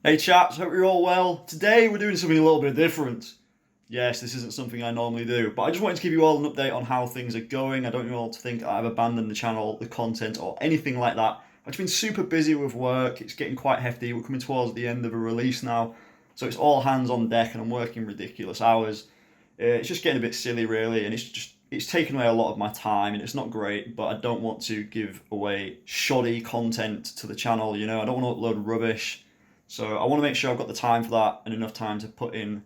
Hey chaps, hope you're all well. Today we're doing something a little bit different. Yes, this isn't something I normally do, but I just wanted to give you all an update on how things are going. I don't want you all to think I've abandoned the channel, the content, or anything like that. I've just been super busy with work. It's getting quite hefty. We're coming towards the end of a release now, so it's all hands on deck, and I'm working ridiculous hours. It's just getting a bit silly, really, and it's taken away a lot of my time, and it's not great. But I don't want to give away shoddy content to the channel. I don't want to upload rubbish. So I want to make sure I've got the time for that and enough time to put in,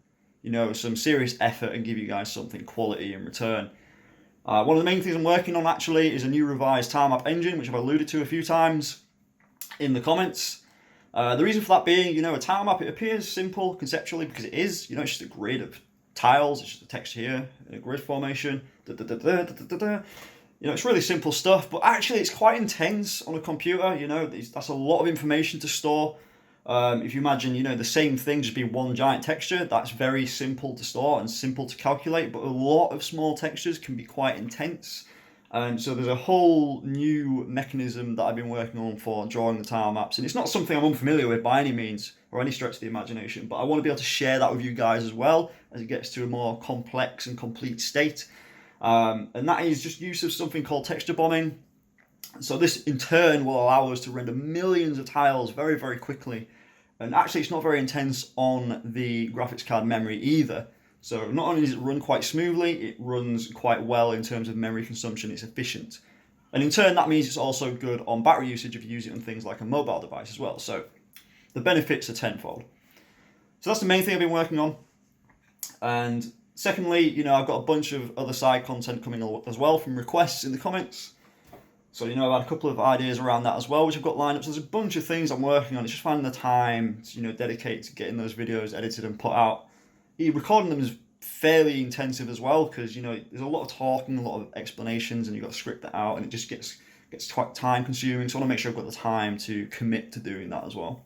some serious effort and give you guys something quality in return. One of the main things I'm working on actually is a new revised tile map engine, which I've alluded to a few times in the comments. The reason for that being, a tile map, it appears simple conceptually because it is, it's just a grid of tiles, it's just a text here, in a grid formation, it's really simple stuff, but actually it's quite intense on a computer, that's a lot of information to store. If you imagine, the same thing just being one giant texture, that's very simple to store and simple to calculate, but a lot of small textures can be quite intense. And so there's a whole new mechanism that I've been working on for drawing the tile maps, and it's not something I'm unfamiliar with by any means or any stretch of the imagination, but I want to be able to share that with you guys as well as it gets to a more complex and complete state. And that is just use of something called texture bombing. So this in turn will allow us to render millions of tiles very, very quickly. And actually it's not very intense on the graphics card memory either. So not only does it run quite smoothly, it runs quite well in terms of memory consumption, it's efficient. And in turn that means it's also good on battery usage if you use it on things like a mobile device as well. So the benefits are tenfold. So that's the main thing I've been working on. And secondly, I've got a bunch of other side content coming as well from requests in the comments. So, I've had a couple of ideas around that as well, which I've got lined up. So there's a bunch of things I'm working on. It's just finding the time to, dedicate to getting those videos edited and put out. Recording them is fairly intensive as well because, there's a lot of talking, a lot of explanations, and you've got to script that out, and it just gets quite time consuming. So I want to make sure I've got the time to commit to doing that as well.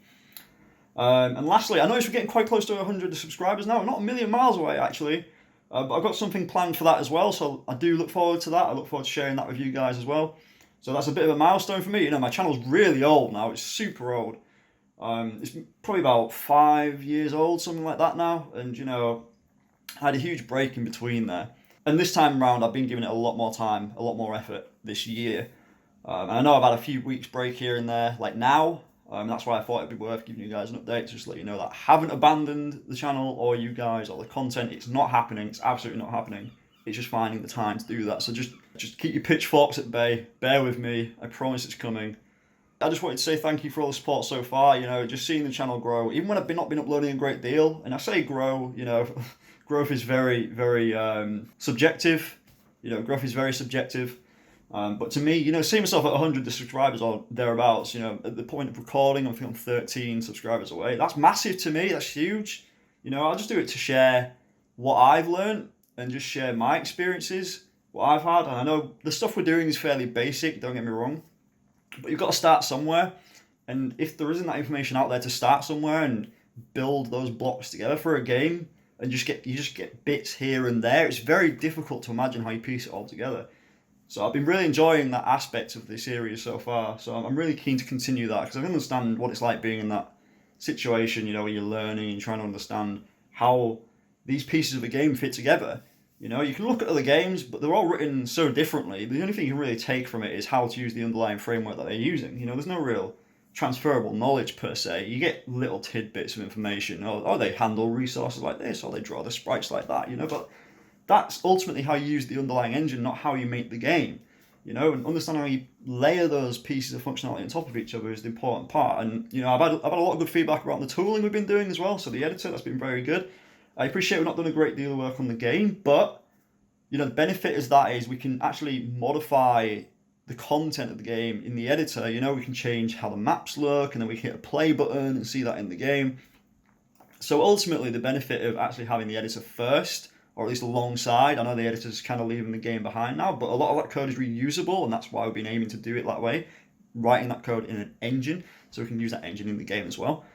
And lastly, I noticed we're getting quite close to 100 subscribers now. We're not a million miles away, actually. But I've got something planned for that as well. So I do look forward to that. I look forward to sharing that with you guys as well. So that's a bit of a milestone for me. My channel's really old now. It's super old. It's probably about 5 years old, something like that now. And, I had a huge break in between there. And this time around, I've been giving it a lot more time, a lot more effort this year. And I know I've had a few weeks break here and there, like now. That's why I thought it'd be worth giving you guys an update, to just let you know that I haven't abandoned the channel or you guys or the content. It's not happening. It's absolutely not happening. It's just finding the time to do that. So just keep your pitchforks at bay. Bear with me. I promise it's coming. I just wanted to say thank you for all the support so far. Just seeing the channel grow, even when I've not been uploading a great deal. And I say grow, growth is very, very subjective. Growth is very subjective. But to me, seeing myself at 100 subscribers or thereabouts, at the point of recording, I'm 13 subscribers away. That's massive to me. That's huge. I'll just do it to share what I've learned and just share my experiences, what I've had. And I know the stuff we're doing is fairly basic, don't get me wrong, but you've got to start somewhere. And if there isn't that information out there to start somewhere and build those blocks together for a game, and you just get bits here and there, it's very difficult to imagine how you piece it all together. So I've been really enjoying that aspect of the series so far. So I'm really keen to continue that because I understand what it's like being in that situation, where you're learning and trying to understand how these pieces of a game fit together. You can look at other games, but they're all written so differently. The only thing you can really take from it is how to use the underlying framework that they're using. There's no real transferable knowledge per se. You get little tidbits of information. Oh, they handle resources like this, or they draw the sprites like that, but that's ultimately how you use the underlying engine, not how you make the game. And understanding how you layer those pieces of functionality on top of each other is the important part. And, I've had a lot of good feedback around the tooling we've been doing as well. So the editor, that's been very good. I appreciate we've not done a great deal of work on the game, but, the benefit is we can actually modify the content of the game in the editor. We can change how the maps look, and then we can hit a play button and see that in the game. So ultimately, the benefit of actually having the editor first, or at least alongside, I know the editor's kind of leaving the game behind now, but a lot of that code is reusable, and that's why we've been aiming to do it that way, writing that code in an engine, so we can use that engine in the game as well.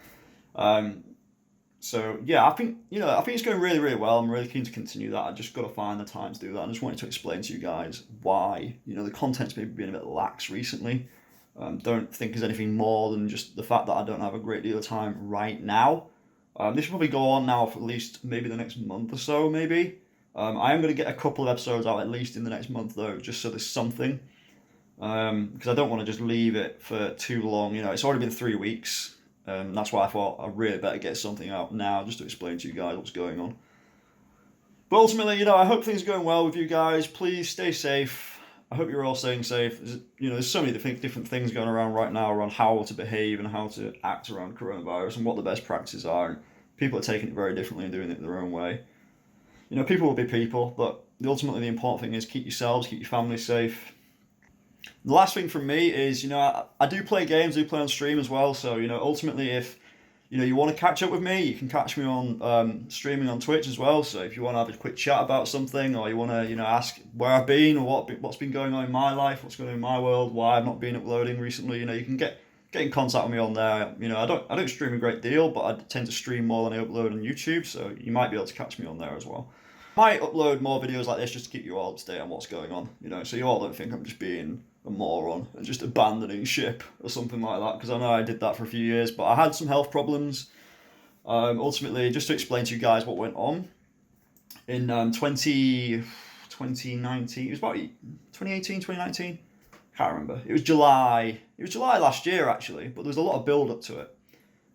So yeah, I think it's going really, really well. I'm really keen to continue that. I just got to find the time to do that. I just wanted to explain to you guys why the content's maybe been a bit lax recently. Don't think there's anything more than just the fact that I don't have a great deal of time right now. This will probably go on now for at least maybe the next month or so, maybe. I am going to get a couple of episodes out at least in the next month, though, just so there's something. Because I don't want to just leave it for too long. You know, it's already been 3 weeks. That's why I thought I really better get something out now, just to explain to you guys what's going on. But ultimately, you know, I hope things are going well with you guys. Please stay safe. I hope you're all staying safe. There's so many different things going around right now around how to behave and how to act around coronavirus and what the best practices are. And people are taking it very differently and doing it their own way. You know, people will be people, but ultimately the important thing is keep yourselves, keep your family safe. The last thing from me is, you know, I do play games, I do play on stream as well. So, you know, ultimately if, you know, you want to catch up with me, you can catch me on streaming on Twitch as well. So if you want to have a quick chat about something, or you want to, you know, ask where I've been or what's been going on in my life, what's going on in my world, why I've not been uploading recently, you know, you can get in contact with me on there. You know, I don't stream a great deal, but I tend to stream more than I upload on YouTube, so you might be able to catch me on there as well. Might upload more videos like this just to keep you all up to date on what's going on, you know, so you all don't think I'm just being a moron and just abandoning ship or something like that, because I know I did that for a few years, but I had some health problems. Ultimately, just to explain to you guys what went on in 2019, it was about 2018, 2019, can't remember. It was July last year actually, but there was a lot of build up to it.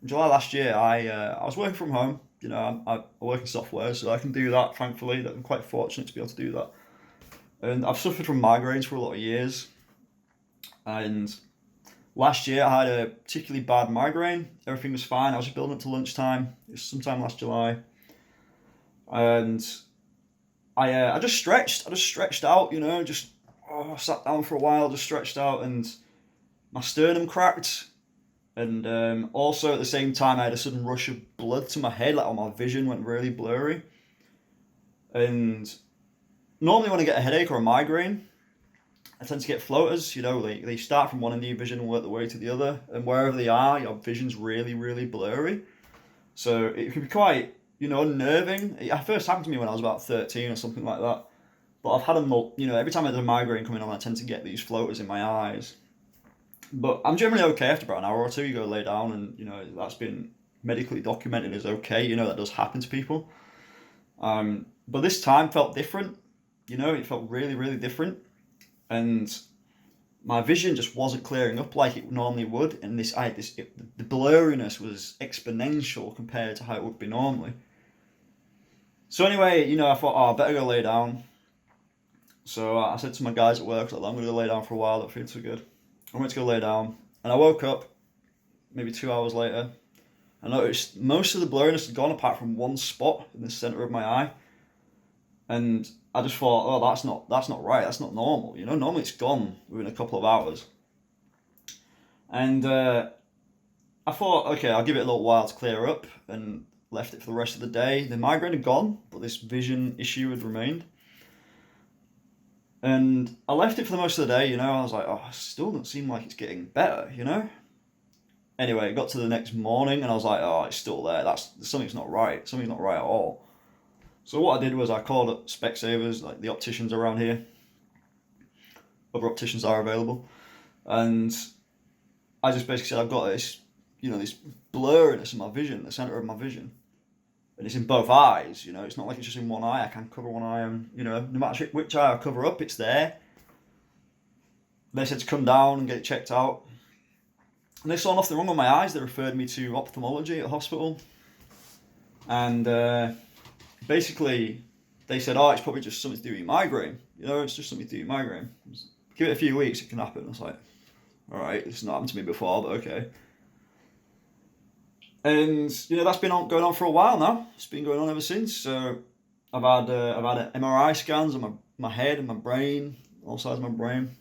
In July last year, I was working from home. You know, I work in software, so I can do that, thankfully. I'm quite fortunate to be able to do that. And I've suffered from migraines for a lot of years. And last year, I had a particularly bad migraine. Everything was fine. I was just building up to lunchtime. It was sometime last July. And I just stretched. I just stretched out, you know, I sat down for a while, just stretched out, and my sternum cracked. And also at the same time, I had a sudden rush of blood to my head, like all my vision went really blurry. And normally when I get a headache or a migraine, I tend to get floaters. You know, they start from one end of your vision and work their way to the other. And wherever they are, your vision's really, really blurry. So it can be quite, you know, unnerving. It first happened to me when I was about 13 or something like that. But I've had them, you know, every time I have a migraine coming on, I tend to get these floaters in my eyes. But I'm generally okay after about an hour or two. You go lay down, and you know that's been medically documented as okay. You know that does happen to people. But this time felt different. You know, it felt really, really different, and my vision just wasn't clearing up like it normally would. And the blurriness was exponential compared to how it would be normally. So anyway, you know, I thought, I better go lay down. So I said to my guys at work, I'm going to go lay down for a while. I don't feel too good. I went to go lay down, and I woke up maybe 2 hours later. I noticed most of the blurriness had gone apart from one spot in the center of my eye, and I just thought, that's not right. That's not normal. You know, normally it's gone within a couple of hours. And I thought, okay, I'll give it a little while to clear up, and left it for the rest of the day. The migraine had gone, but this vision issue had remained. And I left it for the most of the day, you know. I was like, it still doesn't seem like it's getting better, you know. Anyway, it got to the next morning, and I was like, it's still there. Something's not right. Something's not right at all. So what I did was I called up Specsavers, like the opticians around here. Other opticians are available. And I just basically said, I've got this, you know, this blurriness in my vision, the center of my vision. And it's in both eyes, you know, it's not like it's just in one eye. I can cover one eye, and, you know, no matter which eye I cover up, it's there. They said to come down and get it checked out. And they saw nothing wrong with my eyes. They referred me to ophthalmology at a hospital. And basically, they said, it's probably just something to do with your migraine. You know, it's just something to do with your migraine. Give it a few weeks, it can happen. I was like, all right, this has not happened to me before, but okay. And, you know, that's been going on for a while now. It's been going on ever since. So I've had MRI scans on my head and my brain, all sides of my brain,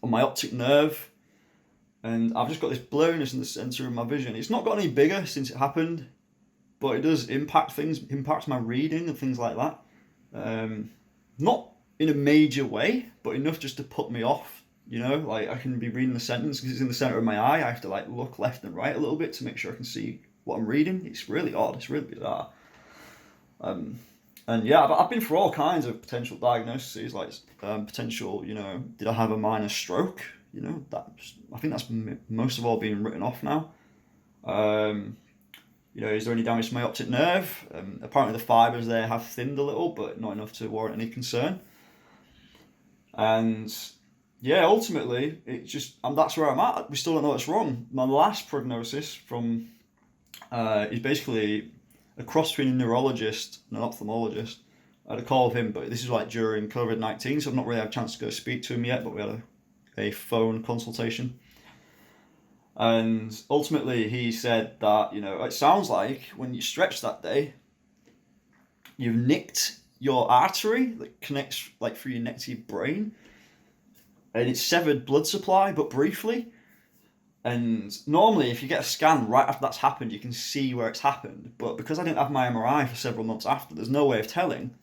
on my optic nerve. And I've just got this blurriness in the centre of my vision. It's not got any bigger since it happened, but it does impacts my reading and things like that. Not in a major way, but enough just to put me off. You know, like I can be reading the sentence because it's in the center of my eye. I have to like look left and right a little bit to make sure I can see what I'm reading. It's really odd. It's really bizarre. And yeah, I've been through all kinds of potential diagnoses, like potential, you know, did I have a minor stroke? you know, I think that's most of all being written off now. You know, is there any damage to my optic nerve? Apparently the fibres there have thinned a little, but not enough to warrant any concern. And yeah, ultimately, it just that's where I'm at. We still don't know what's wrong. My last prognosis from is basically a cross between a neurologist and an ophthalmologist. I had a call with him, but this is like during COVID-19, so I've not really had a chance to go speak to him yet, but we had a phone consultation. And ultimately he said that, you know, it sounds like when you stretch that day, you've nicked your artery that connects like through your neck to your brain, and it's severed blood supply, but briefly. And normally if you get a scan right after that's happened, you can see where it's happened. But because I didn't have my MRI for several months after, there's no way of telling.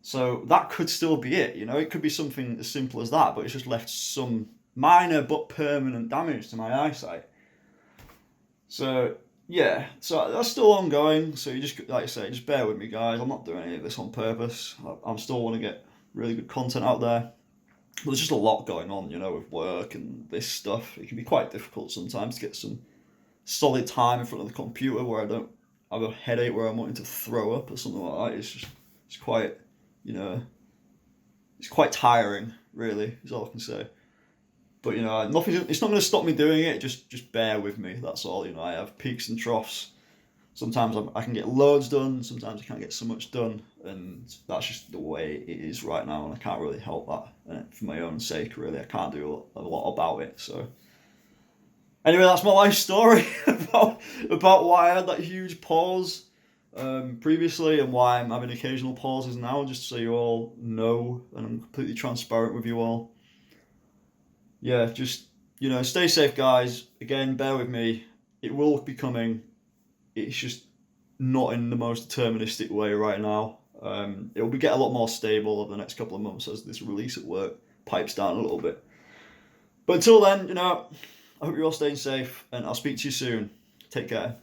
So that could still be it, you know, it could be something as simple as that, but it's just left some minor but permanent damage to my eyesight. So yeah, so that's still ongoing. So you just, like I say, just bear with me, guys. I'm not doing any of this on purpose. I'm still want to get really good content out there. But there's just a lot going on, you know, with work and this stuff. It can be quite difficult sometimes to get some solid time in front of the computer where I don't have a headache where I'm wanting to throw up or something like that. It's quite, you know, it's quite tiring, really, is all I can say. But, you know, it's not going to stop me doing it. Just bear with me. That's all. You know, I have peaks and troughs. Sometimes I can get loads done. Sometimes I can't get so much done, and that's just the way it is right now. And I can't really help that. And for my own sake, really, I can't do a lot about it. So, anyway, that's my life story about why I had that huge pause previously and why I'm having occasional pauses now. Just so you all know, and I'm completely transparent with you all. Yeah, just, you know, stay safe, guys. Again, bear with me. It will be coming. It's just not in the most deterministic way right now. It will get a lot more stable over the next couple of months as this release at work pipes down a little bit. But until then, you know, I hope you're all staying safe, and I'll speak to you soon. Take care.